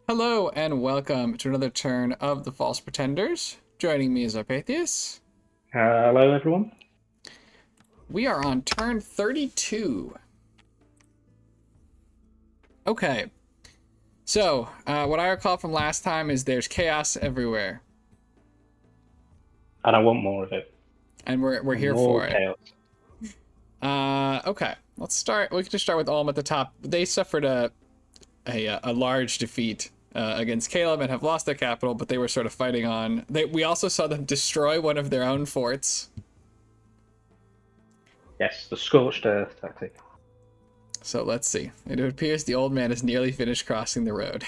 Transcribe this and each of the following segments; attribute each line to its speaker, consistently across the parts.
Speaker 1: Hello and welcome to another turn of the False Pretenders. Joining me is Arpathius.
Speaker 2: Hello, everyone.
Speaker 1: We are on turn 32. Okay, so what I recall from last time is there's chaos everywhere,
Speaker 2: And I want more of it.
Speaker 1: and we're
Speaker 2: And
Speaker 1: here
Speaker 2: more
Speaker 1: for it.
Speaker 2: chaos.
Speaker 1: Okay, let's start. We can just start with Ulm at the top. They suffered a large defeat against Caleb and have lost their capital, but they were sort of fighting on. We also saw them destroy one of their own forts.
Speaker 2: Yes, the scorched earth tactic.
Speaker 1: So let's see. It appears the old man has nearly finished crossing the road.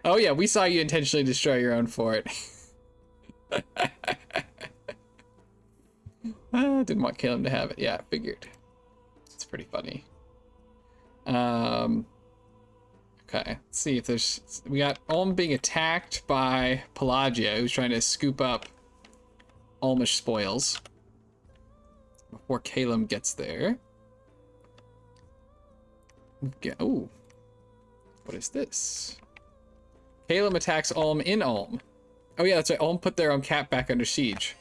Speaker 1: Oh yeah, we saw you intentionally destroy your own fort. Didn't want Caleb to have it. Yeah, figured. It's pretty funny. Okay, let's see if there's... We got Ulm being attacked by Pelagia, who's trying to scoop up Ulmish spoils before Caleb gets there. Oh, what is this? Caleb attacks Ulm in Ulm. Oh yeah, that's right. Ulm put their own cap back under siege.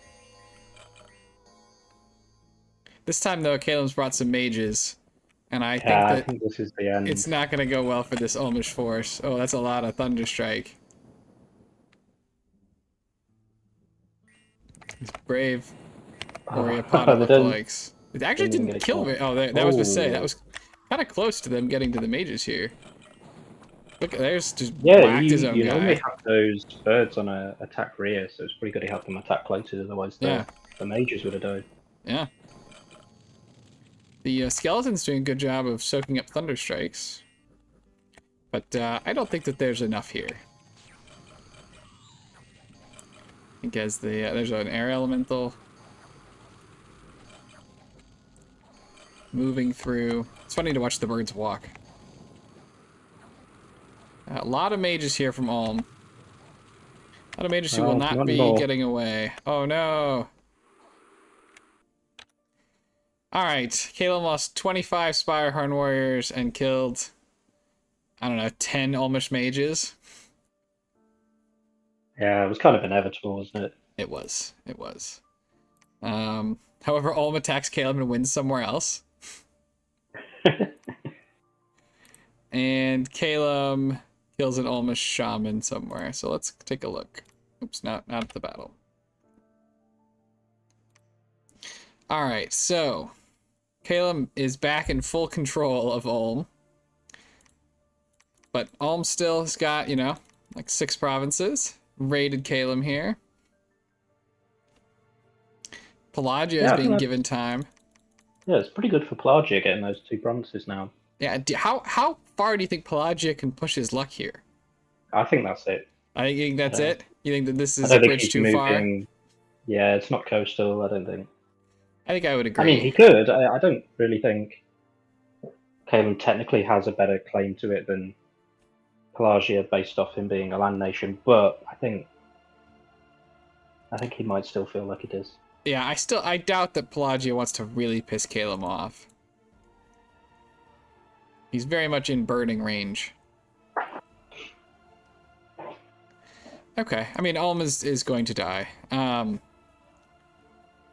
Speaker 1: This time though, Caleb's brought some mages, and I
Speaker 2: I
Speaker 1: think
Speaker 2: think this is the end.
Speaker 1: it's not gonna go well for this Ulmish force. Oh, that's a lot of Thunderstrike. These brave Oreopata lookalikes. It actually didn't kill me. Oh, that was to say that was kind of close to them getting to the mages here. Look, there's just whacked his own
Speaker 2: you
Speaker 1: guy.
Speaker 2: normally have those birds on a attack rear, so it's pretty good to have them attack closer, otherwise the mages would have died.
Speaker 1: Yeah. The skeleton's doing a good job of soaking up Thunderstrikes. But I don't think that there's enough here. I think as there's an air elemental moving through. It's funny to watch the birds walk. A lot of mages here from Ulm. A lot of mages who will not be getting away. Oh no! Alright, Caleb lost 25 Spirehorn warriors and killed, I don't know, 10 Ulmish mages.
Speaker 2: Yeah, it was kind of inevitable, wasn't it?
Speaker 1: It was. It was. However, Ulm attacks Caleb and wins somewhere else. And Caleb kills an Ulmish shaman somewhere. So let's take a look. Oops, not at the battle. Alright, so Caleb is back in full control of Ulm. But Ulm still has got, you know, like 6 provinces. Raided Caleb here. Pelagia is being given time.
Speaker 2: Yeah, it's pretty good for Pelagia getting those 2 provinces now.
Speaker 1: Yeah, how far do you think Pelagia can push his luck here?
Speaker 2: I think that's it.
Speaker 1: I think that's it? You think that this is a bridge too far?
Speaker 2: Yeah, it's not coastal, I don't think.
Speaker 1: I think I would agree.
Speaker 2: I mean, he could. I don't really think Caleb technically has a better claim to it than Pelagia based off him being a land nation, but I think he might still feel like it is.
Speaker 1: Yeah, I doubt that Pelagia wants to really piss Caleb off. He's very much in burning range. Okay, I mean, Ulm is going to die.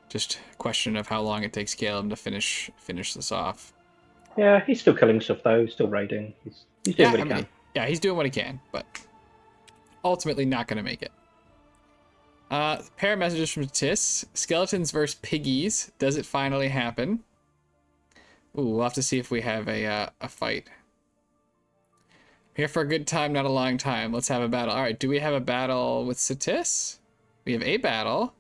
Speaker 1: Just a question of how long it takes Caleb to finish this off.
Speaker 2: Yeah, he's still killing stuff though. He's still raiding. He's doing what he can.
Speaker 1: Yeah, he's doing what he can, but ultimately not going to make it. Pair of messages from Tis. Skeletons versus piggies. Does it finally happen? Ooh, we'll have to see if we have a fight. Here for a good time, not a long time. Let's have a battle. All right, do we have a battle with Satis? We have a battle.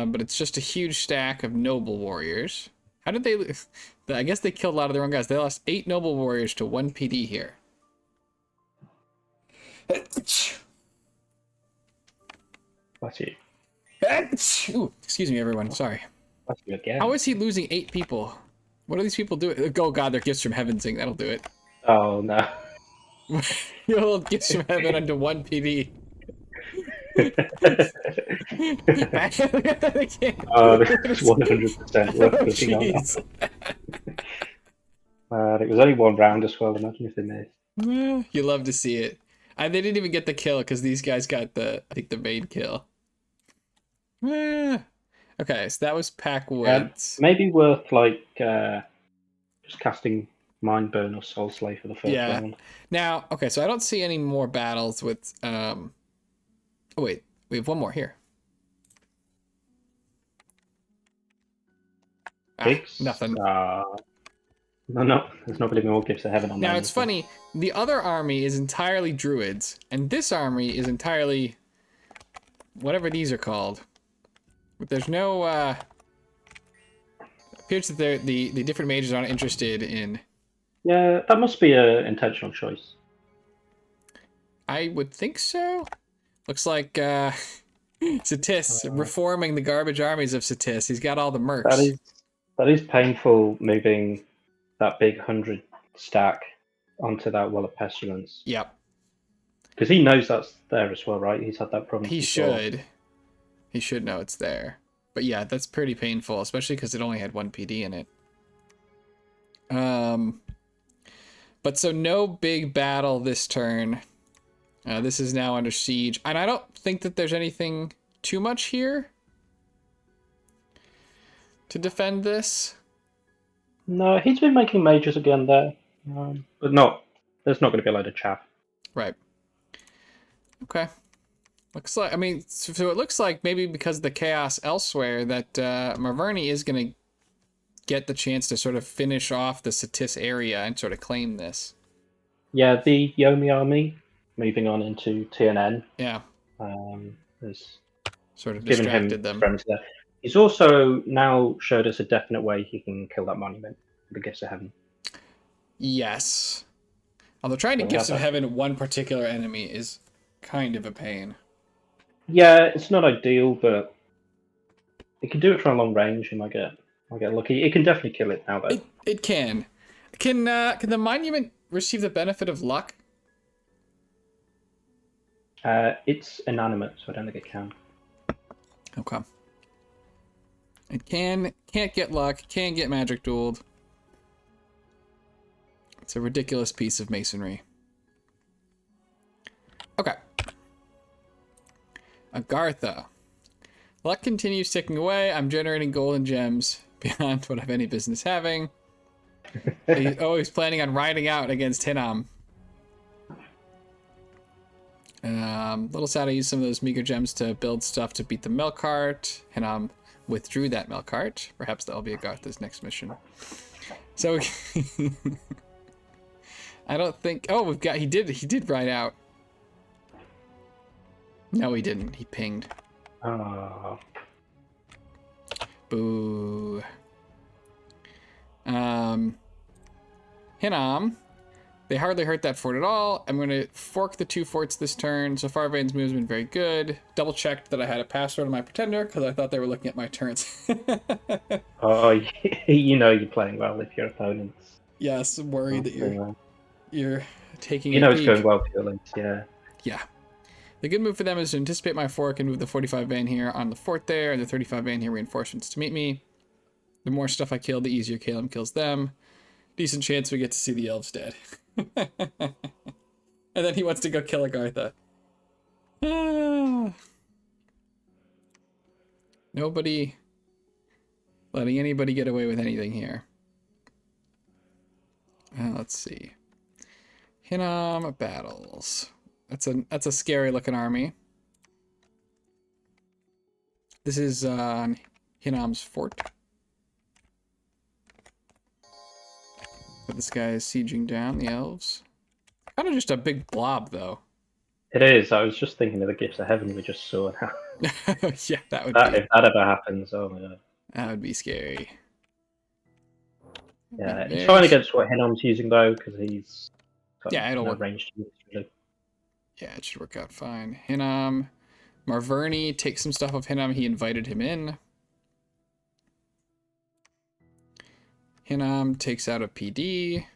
Speaker 1: But it's just a huge stack of noble warriors. How did they... I guess they killed a lot of their own guys. They lost 8 noble warriors to 1 PD here.
Speaker 2: Bless you.
Speaker 1: Ooh, excuse me, everyone. Sorry.
Speaker 2: Bless you again.
Speaker 1: How is he losing 8 people? What are these people doing? Oh god, they're gifts from heaven thing. That'll do it.
Speaker 2: Oh no.
Speaker 1: Your little gifts from heaven under 1 PD.
Speaker 2: Oh, this is 100% worth clicking on. It was only one round as well. Imagine if they missed.
Speaker 1: You love to see it. And they didn't even get the kill because these guys got I think the main kill. Okay, so that was Pack Woods.
Speaker 2: Maybe worth like just casting Mindburn or Soul Slay for the first round.
Speaker 1: Now, okay, so I don't see any more battles with oh wait, we have one more here.
Speaker 2: Pigs?
Speaker 1: Nothing.
Speaker 2: No, there's not going to be more Gifts of Heaven on
Speaker 1: Now,
Speaker 2: there.
Speaker 1: it's funny, the other army is entirely druids, and this army is entirely whatever these are called. But there's no, appears that the different mages aren't interested in.
Speaker 2: Yeah, that must be an intentional choice.
Speaker 1: I would think so. Looks like, Satis, reforming the garbage armies of Satis. He's got all the mercs.
Speaker 2: That is painful, moving that big 100 stack onto that Well of Pestilence.
Speaker 1: Yep.
Speaker 2: Because he knows that's there as well, right? He's had that problem
Speaker 1: He
Speaker 2: before.
Speaker 1: should. He should know it's there. But yeah, that's pretty painful, especially because it only had 1 PD in it. But so no big battle this turn. This is now under siege. And I don't think that there's anything too much here to defend this.
Speaker 2: No, he's been making mages again there. But there's not going to be a load of chaff.
Speaker 1: Right. Okay. Looks like, I mean, so it looks like maybe because of the chaos elsewhere that Marverni is going to get the chance to sort of finish off the Satis area and sort of claim this.
Speaker 2: Yeah, the Yomi army moving on into TNN.
Speaker 1: Yeah.
Speaker 2: Has
Speaker 1: sort of
Speaker 2: given him
Speaker 1: distracted them.
Speaker 2: friends there. He's also now showed us a definite way he can kill that monument, the Gifts of Heaven.
Speaker 1: Yes. Although trying to Gifts of Heaven one particular enemy is kind of a pain.
Speaker 2: Yeah, it's not ideal, but it can do it from a long range. You might get lucky. It can definitely kill it now, though.
Speaker 1: It can. Can the monument receive the benefit of luck?
Speaker 2: It's inanimate, so I don't think it can.
Speaker 1: Okay. It can't get luck, can't get magic dueled. It's a ridiculous piece of masonry. Okay. Agartha. Luck continues ticking away. I'm generating golden gems beyond what I have any business having. He's planning on riding out against Hinam. Little sad I used some of those meager gems to build stuff to beat the Melkart. Hinam withdrew that Melkart. Perhaps that'll be Agartha's next mission. So I don't think. Oh, he did ride out. No, he didn't. He pinged.
Speaker 2: Oh.
Speaker 1: Boo. Hinam. They hardly hurt that fort at all. I'm going to fork the 2 forts this turn. So far, Vane's move has been very good. Double checked that I had a password on my pretender because I thought they were looking at my turns.
Speaker 2: Oh, you know you're playing well if your opponent's.
Speaker 1: Yes, I'm worried that you're taking.
Speaker 2: You know it's going well for your links, yeah.
Speaker 1: Yeah. The good move for them is to anticipate my fork and move the 45 van here on the fort there, and the 35 van here reinforcements to meet me. The more stuff I kill, the easier Caleb kills them. Decent chance we get to see the elves dead. And then he wants to go kill Agartha. Nobody letting anybody get away with anything here. Let's see. Hinam battles. That's a scary looking army. This is Hinam's fort. But this guy is sieging down the elves. Kind of just a big blob, though.
Speaker 2: It is. I was just thinking of the Gifts of Heaven we just saw now.
Speaker 1: Yeah, that would
Speaker 2: If that ever happens, oh my god.
Speaker 1: That would be scary.
Speaker 2: Yeah, it's fine against what Hinam's using, though, because he's got
Speaker 1: it'll
Speaker 2: no
Speaker 1: work.
Speaker 2: range to use, really.
Speaker 1: Yeah, it should work out fine. Hinam. Marverni takes some stuff of Hinam. He invited him in. Hinam takes out a PD.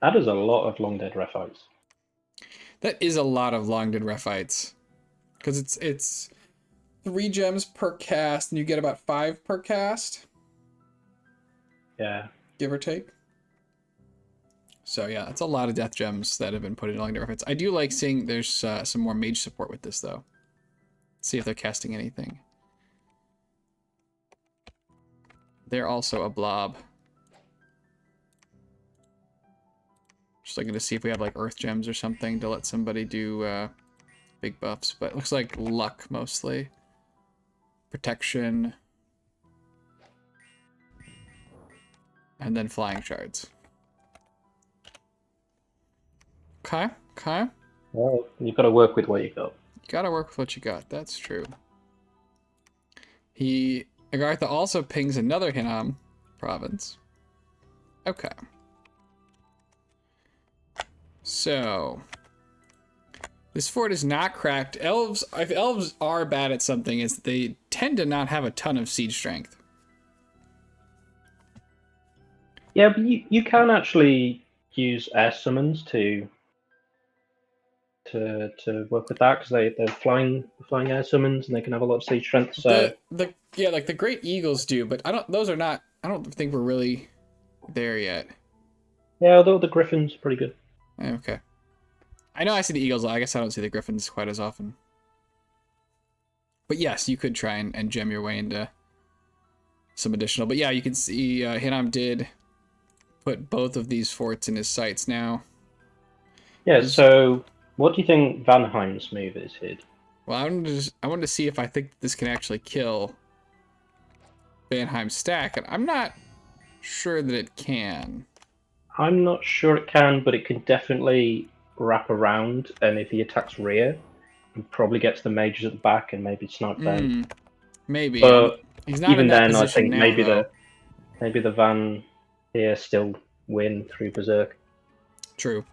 Speaker 2: That is a lot of long dead Rephites.
Speaker 1: That is a lot of long dead Rephites. Because it's 3 gems per cast, and you get about 5 per cast.
Speaker 2: Yeah.
Speaker 1: Give or take. So yeah, it's a lot of death gems that have been put in along different fits. I do like seeing there's some more mage support with this though. Let's see if they're casting anything. They're also a blob. Just looking to see if we have like earth gems or something to let somebody do big buffs, but it looks like luck mostly. Protection. And then flying shards. Okay, okay.
Speaker 2: Well, you've got to work with what you got.
Speaker 1: You gotta work with what you got, that's true. Agartha also pings another Hinnom province. Okay. So, this fort is not cracked. If elves are bad at something, is they tend to not have a ton of siege strength.
Speaker 2: Yeah, but you can actually use air summons to work with that because they're flying air summons and they can have a lot of siege strength. So
Speaker 1: Yeah, like the great eagles do, but I don't think we're really there yet.
Speaker 2: yeah, although the griffins are pretty good.
Speaker 1: Okay. I know I see the eagles. I guess I don't see the griffins quite as often. But yes, you could try and gem your way into some additional. But yeah, you can see Hinnom did put both of these forts in his sights now.
Speaker 2: Yeah, so what do you think Vanheim's move is here?
Speaker 1: Well, I wanted to see if I think this can actually kill Vanheim's stack, and I'm not sure that it can.
Speaker 2: I'm not sure it can, but it can definitely wrap around, and if he attacks rear, he probably gets the mages at the back and maybe snipe them.
Speaker 1: Maybe.
Speaker 2: But
Speaker 1: he's not
Speaker 2: even
Speaker 1: in that
Speaker 2: then, I
Speaker 1: position
Speaker 2: think
Speaker 1: now,
Speaker 2: maybe the Van here still win through Berserk.
Speaker 1: True.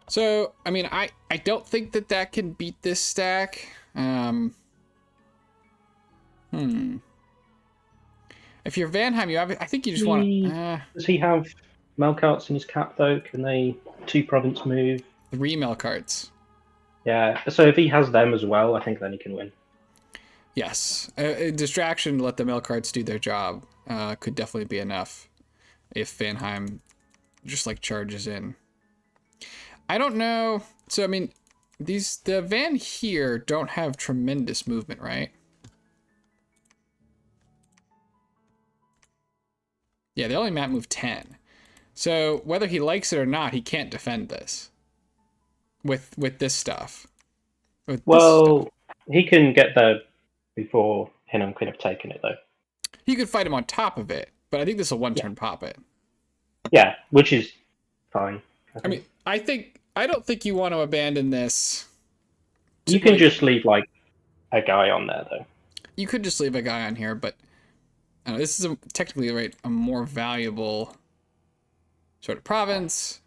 Speaker 1: So, I mean, I don't think that can beat this stack. If you're Vanheim, I think you just want to...
Speaker 2: Does he have Melkarts in his cap, though? Can they 2 province move?
Speaker 1: 3 Melkarts.
Speaker 2: Yeah, so if he has them as well, I think then he can win.
Speaker 1: Yes. A distraction to let the Melkarts do their job could definitely be enough if Vanheim just, like, charges in. I don't know. So, I mean, the Van here don't have tremendous movement, right? Yeah, they only map move 10. So, whether he likes it or not, he can't defend this. With this stuff.
Speaker 2: He can get there before Hinnom could have taken it, though.
Speaker 1: He could fight him on top of it, but I think this will one-turn pop it.
Speaker 2: Yeah, which is fine.
Speaker 1: I don't think you want to abandon this.
Speaker 2: You can just leave, like, a guy on there, though.
Speaker 1: You could just leave a guy on here, but I don't know, this is technically a more valuable sort of province.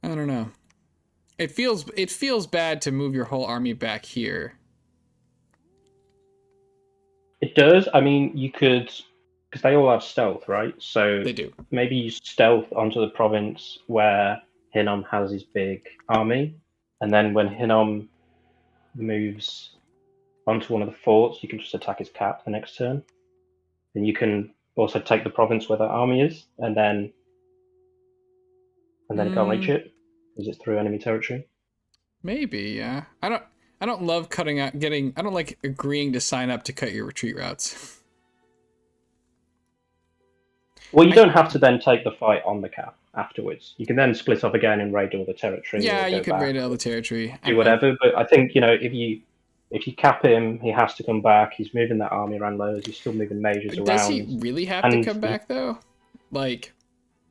Speaker 1: I don't know. It feels bad to move your whole army back here.
Speaker 2: It does. I mean, you could, because they all have stealth, right? So
Speaker 1: They do.
Speaker 2: Maybe you stealth onto the province where Hinnom has his big army, and then when Hinnom moves onto one of the forts, you can just attack his cap the next turn. And you can also take the province where that army is, and then it can't reach it because it's through enemy territory.
Speaker 1: Maybe, yeah. I don't love I don't like agreeing to sign up to cut your retreat routes.
Speaker 2: Well, you don't have to then take the fight on the cap afterwards. You can then split up again and raid all the territory.
Speaker 1: Yeah, you can raid all the territory.
Speaker 2: Do whatever, but I think, if you cap him, he has to come back. He's moving that army around loads. He's still moving mages around.
Speaker 1: Does he really have to come back, though? Like...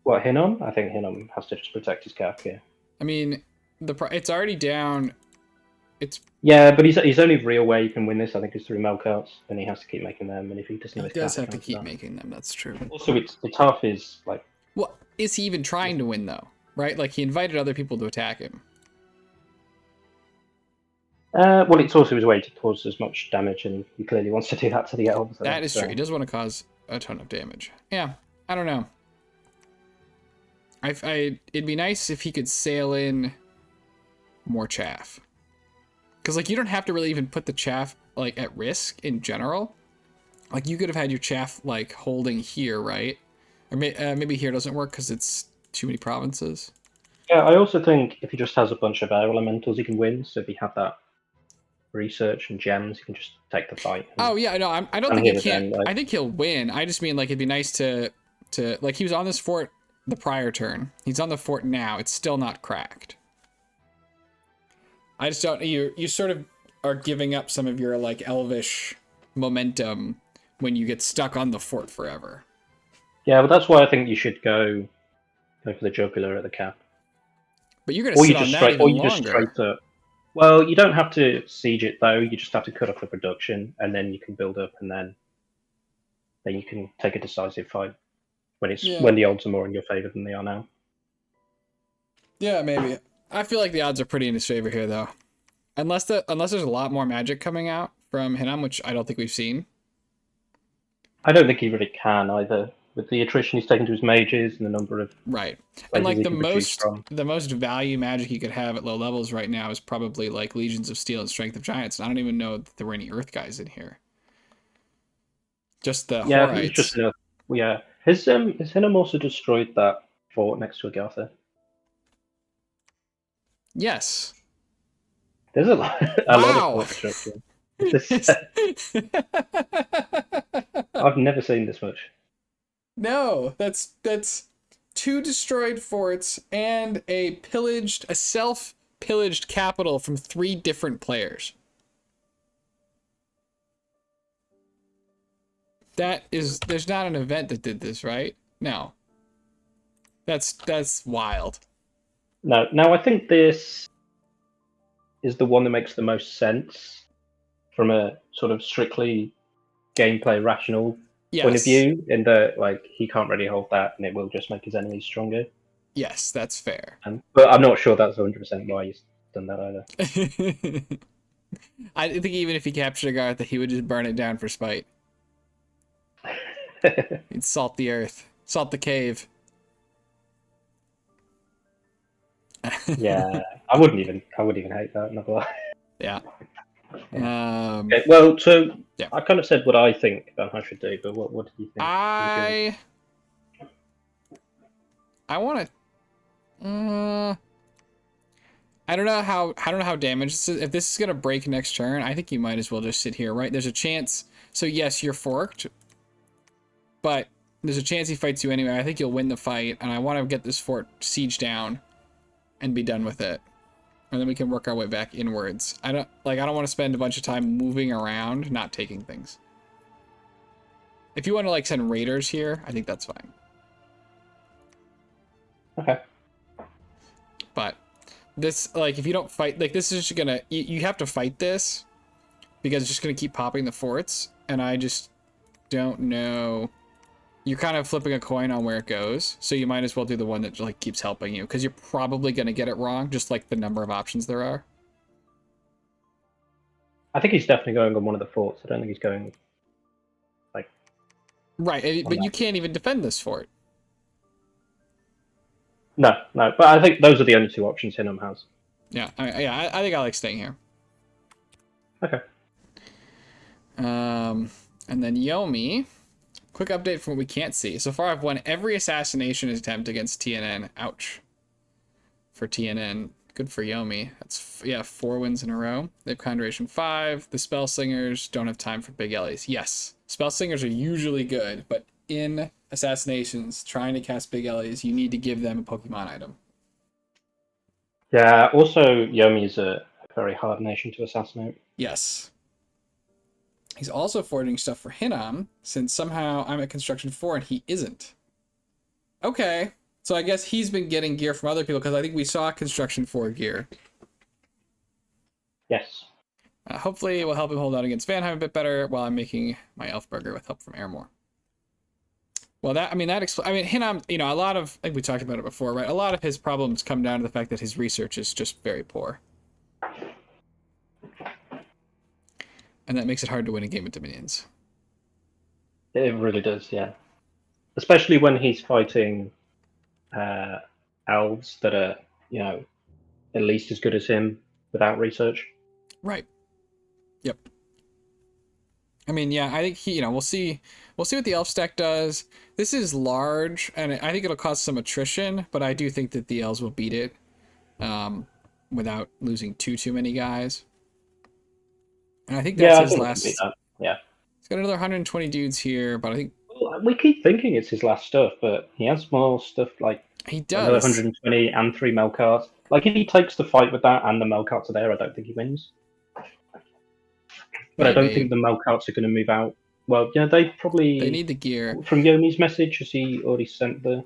Speaker 2: What, Hinnom? I think Hinnom has to just protect his cap, yeah.
Speaker 1: I mean, it's already down.
Speaker 2: Yeah, but he's only real way you can win this, I think, is through Melkarts, and he has to keep making them, and if he doesn't
Speaker 1: He does have to keep making them, that's true.
Speaker 2: Also, the tough is, like...
Speaker 1: Well, is he even trying to win, though? Right? Like, he invited other people to attack him.
Speaker 2: Well, it's also his way to cause as much damage, and he clearly wants to do that to the elves.
Speaker 1: That is true. He does want to cause a ton of damage. Yeah, I don't know. It'd be nice if he could sail in more chaff. Because, like, you don't have to really even put the chaff, like, at risk in general. Like, you could have had your chaff, like, holding here, right? Or maybe here doesn't work because it's too many provinces.
Speaker 2: Yeah, I also think if he just has a bunch of air elementals, he can win. So if he had that research and gems, he can just take the fight.
Speaker 1: Oh yeah, no, I don't
Speaker 2: and
Speaker 1: think he
Speaker 2: hit
Speaker 1: can't.
Speaker 2: again, like-
Speaker 1: I think he'll win. I just mean like it'd be nice to like he was on this fort the prior turn. He's on the fort now. It's still not cracked. I just don't. You sort of are giving up some of your like elvish momentum when you get stuck on the fort forever.
Speaker 2: Yeah, but that's why I think you should go for the jugular at the cap.
Speaker 1: But you're gonna
Speaker 2: Or you
Speaker 1: sit on
Speaker 2: just
Speaker 1: that
Speaker 2: straight,
Speaker 1: even
Speaker 2: or you just
Speaker 1: longer.
Speaker 2: straight up. Well, you don't have to siege it though. You just have to cut off the production, and then you can build up, and then you can take a decisive fight when
Speaker 1: Yeah.
Speaker 2: when the odds are more in your favor than they are now.
Speaker 1: Yeah, maybe. I feel like the odds are pretty in his favor here, though. Unless there's a lot more magic coming out from Hinam, which I don't think we've seen.
Speaker 2: I don't think he really can either. With the attrition he's taken to his mages and the number of
Speaker 1: Right. And
Speaker 2: places
Speaker 1: like
Speaker 2: he can produce from.
Speaker 1: the most value magic you could have at low levels right now is probably like Legions of Steel and Strength of Giants. And I don't even know that there were any Earth guys in here. Just the
Speaker 2: Yeah, I think it's
Speaker 1: Horites.
Speaker 2: just enough. Yeah, has Hinnom also destroyed that fort next to Agartha?
Speaker 1: Yes.
Speaker 2: There's a lot,
Speaker 1: Wow.
Speaker 2: of fort destruction. I've never seen this much.
Speaker 1: No, that's 2 destroyed forts and a self-pillaged capital from 3 different players. There's not an event that did this, right? No. That's wild.
Speaker 2: No, I think this is the one that makes the most sense from a sort of strictly gameplay rational point of view. In that, like, he can't really hold that, and it will just make his enemies stronger.
Speaker 1: Yes, that's fair.
Speaker 2: But I'm not sure that's 100% why he's done that either.
Speaker 1: I think even if he captured Agartha, he would just burn it down for spite. He'd salt the earth, salt the cave.
Speaker 2: Yeah, I wouldn't even hate that. Not gonna lie.
Speaker 1: Yeah.
Speaker 2: Okay, well, so
Speaker 1: yeah.
Speaker 2: I kind of said what I think I should do, but what do you think?
Speaker 1: I want to. I don't know how damaged this is. If this is gonna break next turn, I think you might as well just sit here, right? There's a chance. So yes, you're forked, but there's a chance he fights you anyway. I think you'll win the fight, and I want to get this fort siege down and be done with it, and then we can work our way back inwards. I don't want to spend a bunch of time moving around, not taking things. If you want to like send raiders here, I think that's fine.
Speaker 2: Okay.
Speaker 1: But this, like, if you don't fight, like, this is just gonna, you have to fight this because it's just gonna keep popping the forts, and I just don't know. You're kind of flipping a coin on where it goes, so you might as well do the one that like keeps helping you, because you're probably gonna get it wrong, just like the number of options there are.
Speaker 2: I think he's definitely going on one of the forts. I don't think he's going like
Speaker 1: right, but you can't even defend this fort.
Speaker 2: No, but I think those are the only 2 options Hinnom has.
Speaker 1: Yeah, I think I like staying here.
Speaker 2: Okay.
Speaker 1: And then Yomi. Quick update from what we can't see. So far, I've won every assassination attempt against TNN. Ouch. For TNN. Good for Yomi. That's, 4 wins in a row. They have Conjuration 5. The Spell Slingers don't have time for big Ellies. Yes, Spell Slingers are usually good, but in assassinations, trying to cast big Ellies, you need to give them a Pokemon item.
Speaker 2: Yeah, also, Yomi is a very hard nation to assassinate.
Speaker 1: Yes. He's also forging stuff for Hinnom, since somehow I'm at Construction 4 and he isn't. Okay, so I guess he's been getting gear from other people, because I think we saw Construction 4 gear.
Speaker 2: Yes.
Speaker 1: Hopefully it will help him hold out against Vanheim a bit better while I'm making my Elf Burger with help from Airmore. Well, Hinnom, a lot of, I think we talked about it before, right? A lot of his problems come down to the fact that his research is just very poor. And that makes it hard to win a game of Dominions.
Speaker 2: It really does, yeah. Especially when he's fighting elves that are, at least as good as him without research.
Speaker 1: Right. Yep. I mean, yeah, I think we'll see what the elf stack does. This is large, and I think it'll cause some attrition, but I do think that the elves will beat it, without losing too many guys. And I think that's
Speaker 2: Yeah, I
Speaker 1: his
Speaker 2: think we can beat
Speaker 1: last.
Speaker 2: that. Yeah.
Speaker 1: He's got another 120 dudes here, but I think
Speaker 2: Well, we keep thinking it's his last stuff, but he has more stuff like
Speaker 1: he
Speaker 2: another
Speaker 1: does.
Speaker 2: 120 and 3 Melkarts. Like if he takes the fight with that and the Melkarts are there, I don't think he wins. But I don't think
Speaker 1: Maybe
Speaker 2: the Melkarts are going to move out. Well, yeah, they
Speaker 1: they
Speaker 2: probably
Speaker 1: need the gear.
Speaker 2: from Yomi's message. Has he already sent the?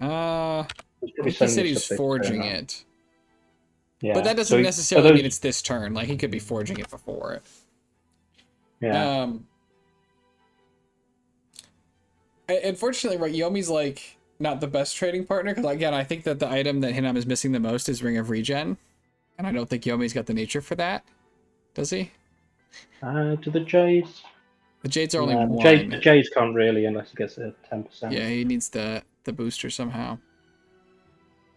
Speaker 1: I
Speaker 2: He's probably
Speaker 1: think he
Speaker 2: sending
Speaker 1: said
Speaker 2: the
Speaker 1: he was
Speaker 2: stuff they turn
Speaker 1: forging
Speaker 2: up.
Speaker 1: it, but
Speaker 2: Yeah.
Speaker 1: that doesn't
Speaker 2: So are
Speaker 1: necessarily
Speaker 2: those?
Speaker 1: mean it's this turn. Like he could be forging it before it.
Speaker 2: Yeah.
Speaker 1: Unfortunately, right, Yomi's like not the best trading partner because again, I think that the item that Hinam is missing the most is Ring of Regen, and I don't think Yomi's got the nature for that. Does he?
Speaker 2: Do the Jays?
Speaker 1: The Jades are only
Speaker 2: No,
Speaker 1: one.
Speaker 2: the Jays can't really unless he gets a 10%.
Speaker 1: Yeah, he needs the booster somehow.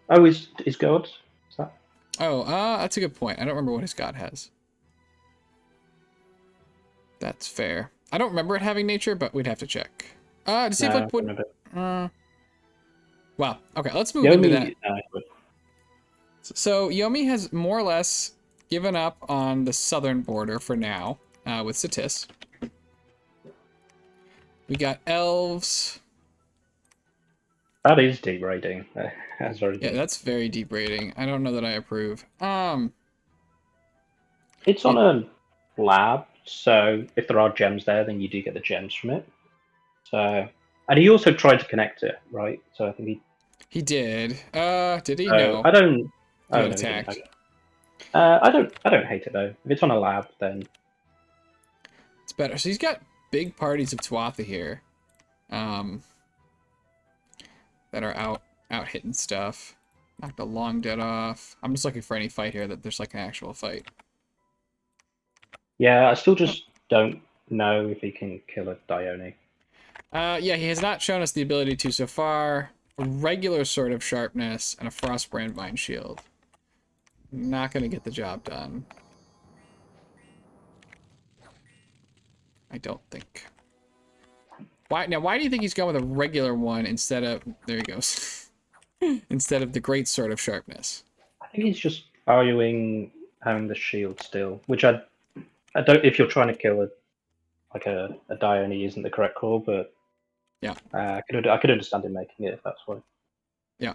Speaker 2: Oh, is God? Is that?
Speaker 1: Oh, that's a good point. I don't remember what his god has. That's fair. I don't remember it having nature, but we'd have to check. To see if
Speaker 2: No,
Speaker 1: like would. Well, okay, let's move into that. So Yomi has more or less given up on the southern border for now, with Satis. We got elves.
Speaker 2: That is deep rating. That's very
Speaker 1: Yeah,
Speaker 2: deep.
Speaker 1: that's very deep rating. I don't know that I approve.
Speaker 2: It's on a lab, so if there are gems there, then you do get the gems from it. So, and he also tried to connect it, right? So I think
Speaker 1: he did. Did he?
Speaker 2: So
Speaker 1: No.
Speaker 2: I don't.
Speaker 1: He
Speaker 2: Oh
Speaker 1: got
Speaker 2: no, he didn't.
Speaker 1: attacked.
Speaker 2: Okay. I don't. I don't hate it though. If it's on a lab, then
Speaker 1: It's better. So he's got big parties of Tuatha here, that are out hitting stuff. Knocked a long dead off. I'm just looking for any fight here that there's like an actual fight.
Speaker 2: yeah, I still just don't know if he can kill a Dione.
Speaker 1: Yeah, he has not shown us the ability to so far. A regular Sword of Sharpness and a Frostbrand Vine Shield. Not gonna get the job done. I don't think. Why do you think he's going with a regular one instead of, there he goes, instead of the Great Sword of Sharpness?
Speaker 2: I think he's just valuing having the shield still, which I don't. If you're trying to kill a Dione, isn't the correct call, but
Speaker 1: yeah,
Speaker 2: I could understand him making it if that's why.
Speaker 1: Yeah.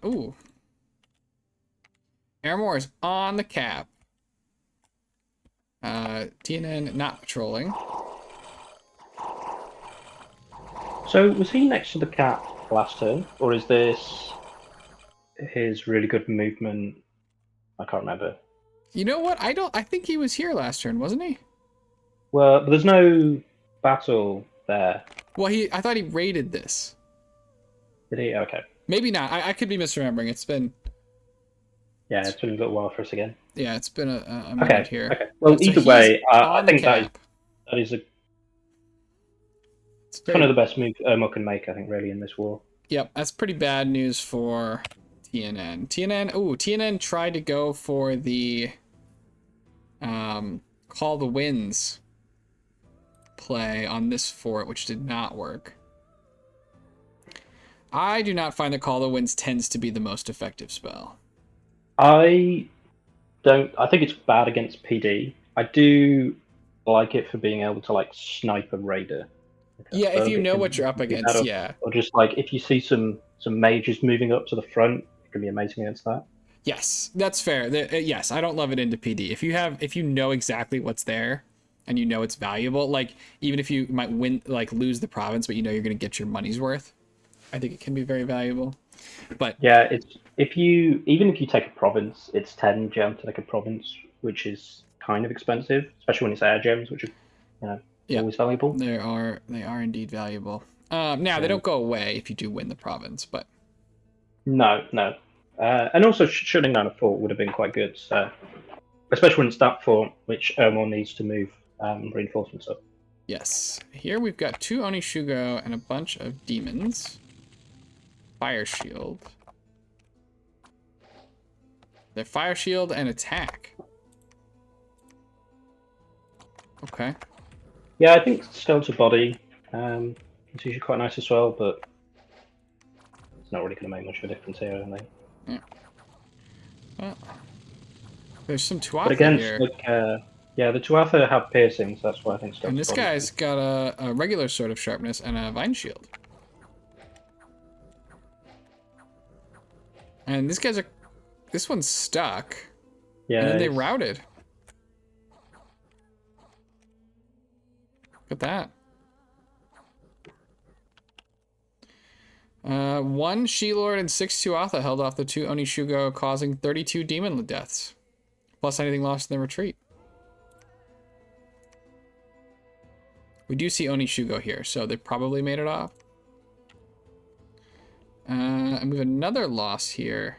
Speaker 1: Ooh. Aramor is on the cap. TNN not patrolling.
Speaker 2: So was he next to the cap last turn, or is this his really good movement? I can't remember.
Speaker 1: You know what? I think he was here last turn, wasn't he?
Speaker 2: Well, but there's no battle there.
Speaker 1: Well, I thought he raided this.
Speaker 2: Did he? Okay.
Speaker 1: Maybe not. I could be misremembering. It's been.
Speaker 2: Yeah, it's been a little while for us again.
Speaker 1: Yeah, it's been a minute here.
Speaker 2: Okay. Well,
Speaker 1: So
Speaker 2: either
Speaker 1: he's
Speaker 2: way, I
Speaker 1: on the
Speaker 2: think that
Speaker 1: cap.
Speaker 2: is
Speaker 1: It's
Speaker 2: one
Speaker 1: very,
Speaker 2: of the best moves Ermo can make, I think, really, in this war.
Speaker 1: Yep, that's pretty bad news for TNN. TNN tried to go for the Call the Winds play on this fort, which did not work. I do not find that Call the Winds tends to be the most effective spell.
Speaker 2: I think it's bad against PD. I do like it for being able to like snipe a raider.
Speaker 1: Yeah, if you know what you're up against, yeah.
Speaker 2: Or just like if you see some mages moving up to the front, it can be amazing against that.
Speaker 1: Yes, that's fair. Yes, I don't love it into PD. If you know exactly what's there and you know it's valuable, like even if you might lose the province, but you know you're going to get your money's worth, I think it can be very valuable. But
Speaker 2: yeah, it's even if you take a province, it's 10 gem to take a province, which is kind of expensive, especially when it's air gems, which are always valuable.
Speaker 1: They are indeed valuable. Now they don't go away if you do win the province, but
Speaker 2: no. And also shutting down a fort would have been quite good, so especially when it's that fort which Ermor needs to move reinforcements up.
Speaker 1: Yes. Here we've got 2 Onishugo and a bunch of demons. Fire shield. They're fire shield and attack. Okay.
Speaker 2: Yeah, I think skeletal body is usually quite nice as well, but it's not really going to make much of a difference here, I don't think.
Speaker 1: Yeah. Well, there's some
Speaker 2: But
Speaker 1: Tuatha
Speaker 2: against
Speaker 1: here.
Speaker 2: like yeah, the Tuatha have piercings. That's why I think
Speaker 1: And
Speaker 2: skeletal
Speaker 1: this
Speaker 2: body.
Speaker 1: guy's got a regular sword of sharpness and a vine shield. And this guy's this one's stuck.
Speaker 2: Yeah,
Speaker 1: And then they
Speaker 2: it's-
Speaker 1: routed. Look at that. One She-Lord and 6 Tuatha held off the 2 Onishugo, causing 32 demon deaths. Plus anything lost in the retreat. We do see Onishugo here, so they probably made it off. And we have another loss here.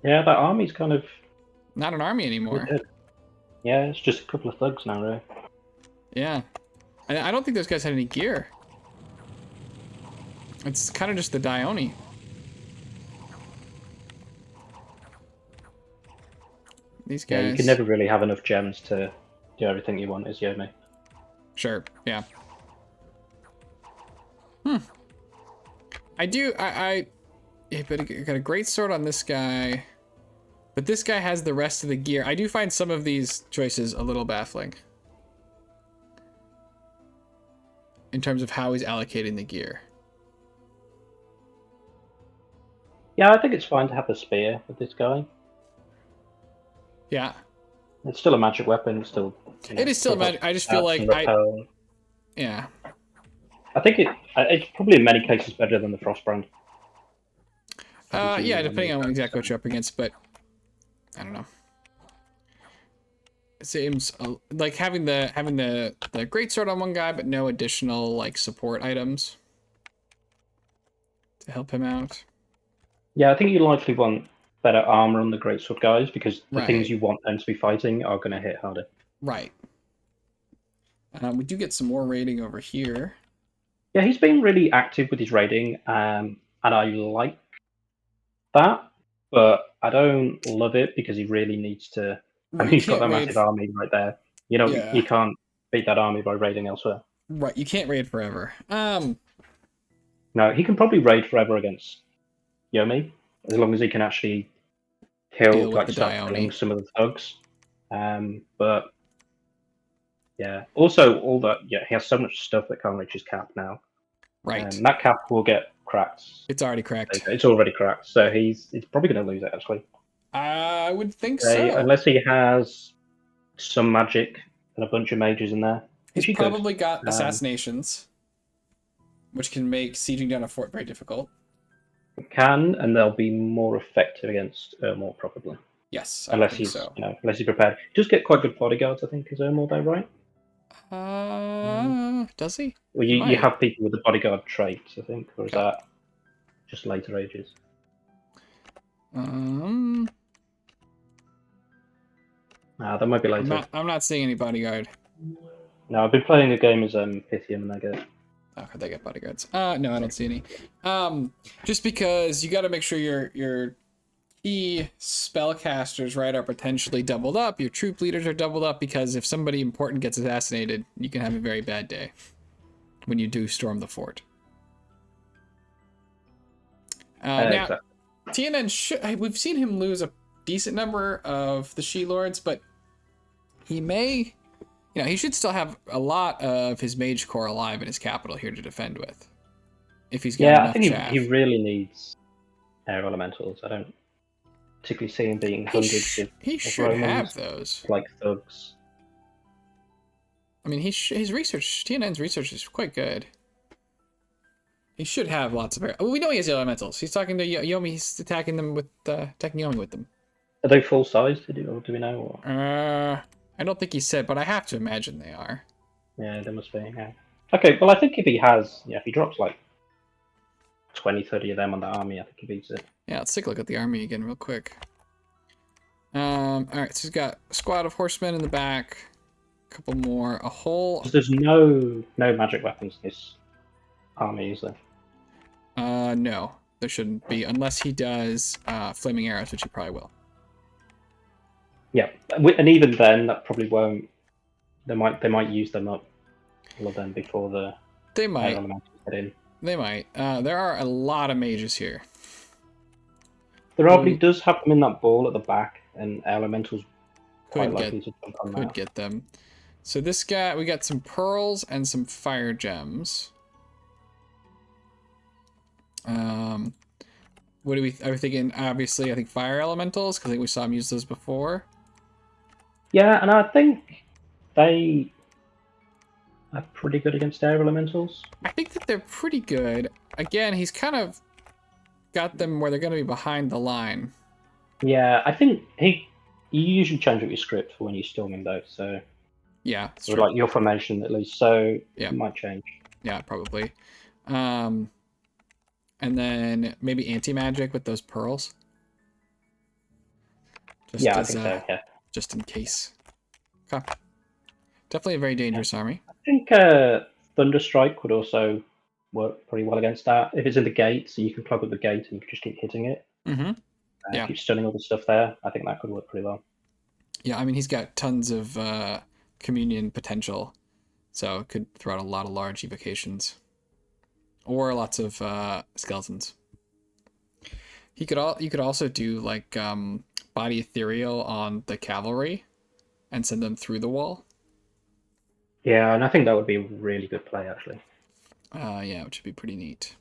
Speaker 2: Yeah, that army's kind of
Speaker 1: Not an army anymore.
Speaker 2: yeah, it's just a couple of thugs now, really.
Speaker 1: Yeah. And I don't think those guys had any gear. It's kind of just the Dione. These guys.
Speaker 2: Yeah, you can never really have enough gems to do everything you want as Yomi.
Speaker 1: Sure, yeah. I yeah, but I got a great sword on this guy. But this guy has the rest of the gear. I do find some of these choices a little baffling. In terms of how he's allocating the gear.
Speaker 2: Yeah, I think it's fine to have the spear with this guy.
Speaker 1: Yeah.
Speaker 2: It's still a magic weapon. It's still.
Speaker 1: It is still a magic. I just feel like yeah.
Speaker 2: I think it's probably in many cases better than the Frostbrand.
Speaker 1: Yeah, depending on exactly what you're up against, but I don't know. It seems like having the great sword on one guy, but no additional like support items to help him out.
Speaker 2: Yeah, I think you likely want better armor on the greatsword guys because the
Speaker 1: Right.
Speaker 2: things you want them to be fighting are going to hit harder.
Speaker 1: Right. We do get some more raiding over here.
Speaker 2: Yeah, he's been really active with his raiding, and I like that, but I don't love it because he really needs to. I mean, he's got that massive army right there. You know,
Speaker 1: Yeah.
Speaker 2: you can't beat that army by raiding elsewhere.
Speaker 1: Right, you can't raid forever.
Speaker 2: No, he can probably raid forever against Yomi as long as he can actually
Speaker 1: Deal with
Speaker 2: like
Speaker 1: the
Speaker 2: start
Speaker 1: Dione.
Speaker 2: killing some of the thugs. But yeah, also all that. Yeah, he has so much stuff that can't reach his cap now.
Speaker 1: Right.
Speaker 2: That cap will get cracked.
Speaker 1: It's already cracked.
Speaker 2: It's already cracked, so he's probably going to lose it actually.
Speaker 1: I would think so.
Speaker 2: Unless he has some magic and a bunch of mages in there.
Speaker 1: He's probably got assassinations, which can make sieging down a fort very difficult.
Speaker 2: Can, and they'll be more effective against Ermor probably.
Speaker 1: Yes,
Speaker 2: unless he's unless he's prepared. He does get quite good bodyguards, I think, is Ermor though, right?
Speaker 1: Does he?
Speaker 2: Well, you have people with the bodyguard traits, I think, or is that just later ages? That might be later.
Speaker 1: I'm not seeing any bodyguard.
Speaker 2: No, I've been playing a game as Pythium and I get.
Speaker 1: Oh, they get bodyguards. No, I don't see any. Just because you got to make sure your key spellcasters, right, are potentially doubled up. Your troop leaders are doubled up because if somebody important gets assassinated, you can have a very bad day when you do storm the fort. Now, TNN we've seen him lose a decent number of the She-Lords, but he may, he should still have a lot of his mage corps alive in his capital here to defend with. If he's got enough
Speaker 2: I think
Speaker 1: chaff.
Speaker 2: he really needs air elementals. I don't particularly see him being hundreds of
Speaker 1: he should have those.
Speaker 2: Like thugs.
Speaker 1: I mean, his research, TNN's research is quite good. He should have lots of air. We know he has elementals. He's talking to Yomi. He's attacking them with attacking Yomi with them.
Speaker 2: Are they full size? Do we know? Or?
Speaker 1: I don't think he said, but I have to imagine they are.
Speaker 2: Yeah, they must be. Yeah. Okay, well, I think if he has, if he drops like 20, 30 of them on the army, I think he beats it.
Speaker 1: Yeah, let's take a look at the army again real quick. All right, so he's got a squad of horsemen in the back, a couple more, a whole.
Speaker 2: There's no magic weapons in this army, is there?
Speaker 1: No, there shouldn't be, unless he does flaming arrows, which he probably will.
Speaker 2: Yeah, and even then, that probably won't They might use them up, all of them, before the
Speaker 1: They
Speaker 2: air
Speaker 1: might.
Speaker 2: elementals get in.
Speaker 1: They might. There are a lot of mages here.
Speaker 2: The Robly
Speaker 1: Who
Speaker 2: does have them in that ball at the back, and elementals quite
Speaker 1: could get
Speaker 2: likely to jump on
Speaker 1: could
Speaker 2: that.
Speaker 1: get them. So this guy, we got some pearls and some fire gems. What do we? Are we thinking? Obviously, I think fire elementals because I think we saw him use those before.
Speaker 2: Yeah, and I think they are pretty good against air elementals.
Speaker 1: I think that they're pretty good. Again, he's kind of got them where they're going to be behind the line.
Speaker 2: Yeah, I think you usually change up your script for when you're storming though, so
Speaker 1: Yeah, it's
Speaker 2: or
Speaker 1: true.
Speaker 2: like your formation at least. So
Speaker 1: Yeah.
Speaker 2: it might change.
Speaker 1: Yeah, probably. And then maybe anti-magic with those pearls. Just
Speaker 2: Yeah, I
Speaker 1: as,
Speaker 2: think so. Yeah,
Speaker 1: just in case. Okay. Definitely a very dangerous army.
Speaker 2: I think Thunderstrike would also work pretty well against that. If it's in the gate, so you can plug up the gate and you can just keep hitting it.
Speaker 1: Mm-hmm. Yeah.
Speaker 2: Keep stunning all the stuff there. I think that could work pretty well.
Speaker 1: Yeah, I mean, he's got tons of communion potential, so it could throw out a lot of large evocations. Or lots of skeletons. You could also do like body ethereal on the cavalry and send them through the wall.
Speaker 2: Yeah, and I think that would be a really good play actually.
Speaker 1: Yeah, which would be pretty neat.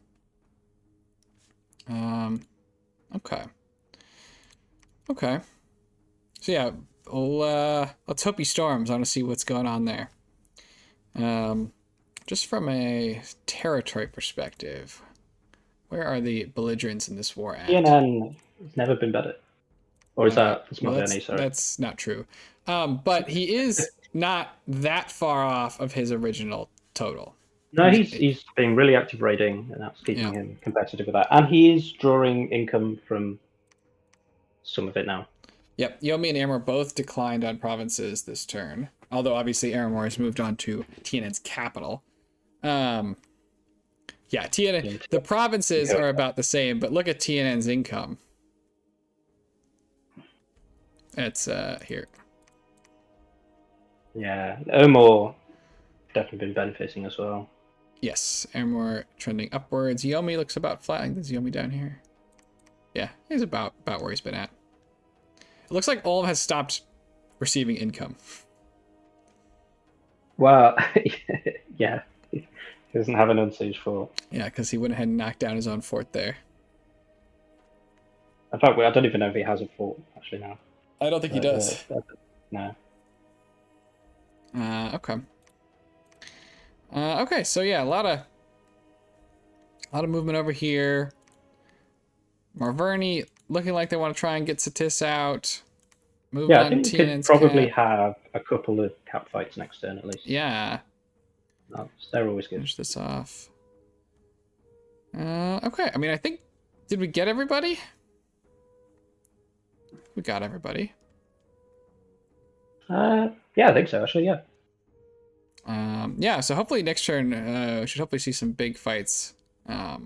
Speaker 1: Okay. Okay. So yeah, let's hope he storms. I want to see what's going on there. Just from a territory perspective, where are the belligerents in this war at?
Speaker 2: TNN has never been better. Or is that's
Speaker 1: well,
Speaker 2: Moderni, sorry.
Speaker 1: that's not true. But he is not that far off of his original total.
Speaker 2: No, he's being really active raiding, and that's keeping him competitive with that. And he is drawing income from some of it now.
Speaker 1: Yep, Yomi and Aramor both declined on provinces this turn. Although obviously Aramor has moved on to TNN's capital. Yeah, TNN. The provinces are about the same, but look at TNN's income. It's here.
Speaker 2: Yeah, Omor definitely been benefiting as well.
Speaker 1: Yes, Aramor trending upwards. Yomi looks about flat. I think there's Yomi down here. Yeah, he's about where he's been at. It looks like Ulm has stopped receiving income.
Speaker 2: Well, yeah. He doesn't have an unsiege fort.
Speaker 1: Yeah, because he went ahead and knocked down his own fort there.
Speaker 2: In fact, I don't even know if he has a fort, actually, now.
Speaker 1: I don't think he does.
Speaker 2: No.
Speaker 1: Okay. Okay, so yeah, a lot of movement over here. Marverni looking like they want to try and get Satis out. Move
Speaker 2: Yeah,
Speaker 1: on
Speaker 2: I think we
Speaker 1: TNN's
Speaker 2: could probably
Speaker 1: cap.
Speaker 2: have a couple of cap fights next turn at least.
Speaker 1: Yeah.
Speaker 2: They're always good.
Speaker 1: Finish this off. Okay, I mean, I think... Did we get everybody? We got everybody.
Speaker 2: Yeah, I think so, actually, yeah.
Speaker 1: Yeah, so hopefully next turn, we should hopefully see some big fights. Saw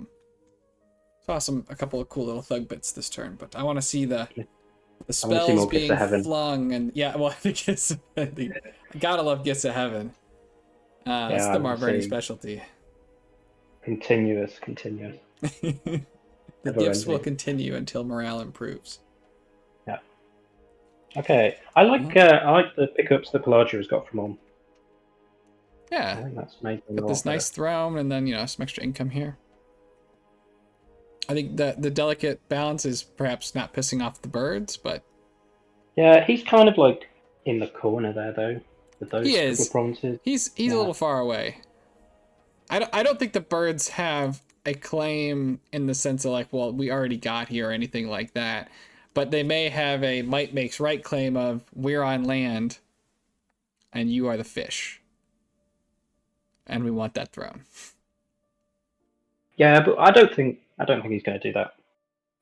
Speaker 1: a couple of cool little thug bits this turn, but I want to see the spells being flung, and yeah, well, I think gotta love Gifts of Heaven. That's the Marverni specialty.
Speaker 2: Continuous.
Speaker 1: The gifts will continue until morale improves.
Speaker 2: Yeah. Okay, I like the pickups that Pelagia has got from Ulm.
Speaker 1: Yeah.
Speaker 2: I think that's made
Speaker 1: got this nice throne, and then some extra income here. I think that the delicate balance is perhaps not pissing off the birds, but
Speaker 2: yeah, he's kind of like in the corner there though. With those couple of provinces.
Speaker 1: He's a little far away. I don't think the birds have a claim in the sense of like, well, we already got here or anything like that, but they may have a might makes right claim of we're on land, and you are the fish, and we want that throne.
Speaker 2: Yeah, but I don't think he's going to do that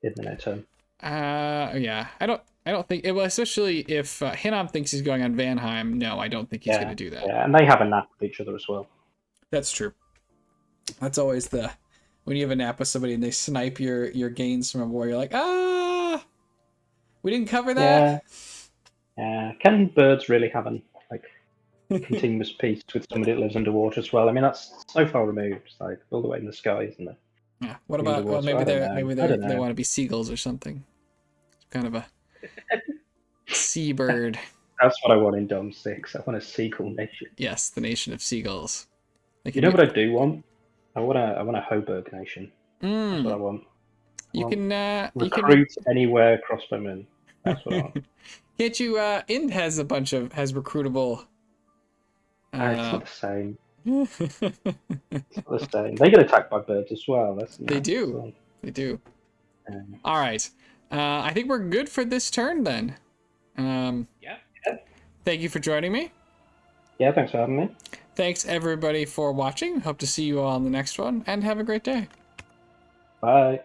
Speaker 2: in the near term.
Speaker 1: Yeah, I don't think it will, especially if Hinnom thinks he's going on Vanheim. No, I don't think he's going to do that.
Speaker 2: Yeah, and they have a nap with each other as well.
Speaker 1: That's true. That's always when you have a nap with somebody and they snipe your gains from a war, you're like, we didn't cover that.
Speaker 2: Yeah. Can birds really have continuous peace with somebody that lives underwater as well. I mean, that's so far removed, it's like all the way in the sky, isn't it?
Speaker 1: Yeah. What about? Well,
Speaker 2: Underwater,
Speaker 1: maybe
Speaker 2: I don't
Speaker 1: they're
Speaker 2: know.
Speaker 1: maybe
Speaker 2: I
Speaker 1: they
Speaker 2: don't
Speaker 1: they
Speaker 2: know.
Speaker 1: want to be seagulls or something. Kind of a seabird.
Speaker 2: That's what I want in Dom 6. I want a sequel nation.
Speaker 1: Yes, the nation of seagulls. They
Speaker 2: You
Speaker 1: could
Speaker 2: know
Speaker 1: be.
Speaker 2: what I do want? I want a Hoburg nation. That's what I
Speaker 1: Mm,
Speaker 2: want. I
Speaker 1: you
Speaker 2: want
Speaker 1: can
Speaker 2: recruit anywhere crossbowmen. That's what I want.
Speaker 1: can't you Ind has has recruitable
Speaker 2: It's
Speaker 1: uh
Speaker 2: not the same. It's not the same. They get attacked by birds as well. That's
Speaker 1: they
Speaker 2: nuts.
Speaker 1: do.
Speaker 2: So,
Speaker 1: They do.
Speaker 2: um,
Speaker 1: All right. I think we're good for this turn then.
Speaker 2: yeah.
Speaker 1: Thank you for joining me.
Speaker 2: Yeah, thanks for having me.
Speaker 1: Thanks everybody for watching. Hope to see you all on the next one and have a great day.
Speaker 2: Bye.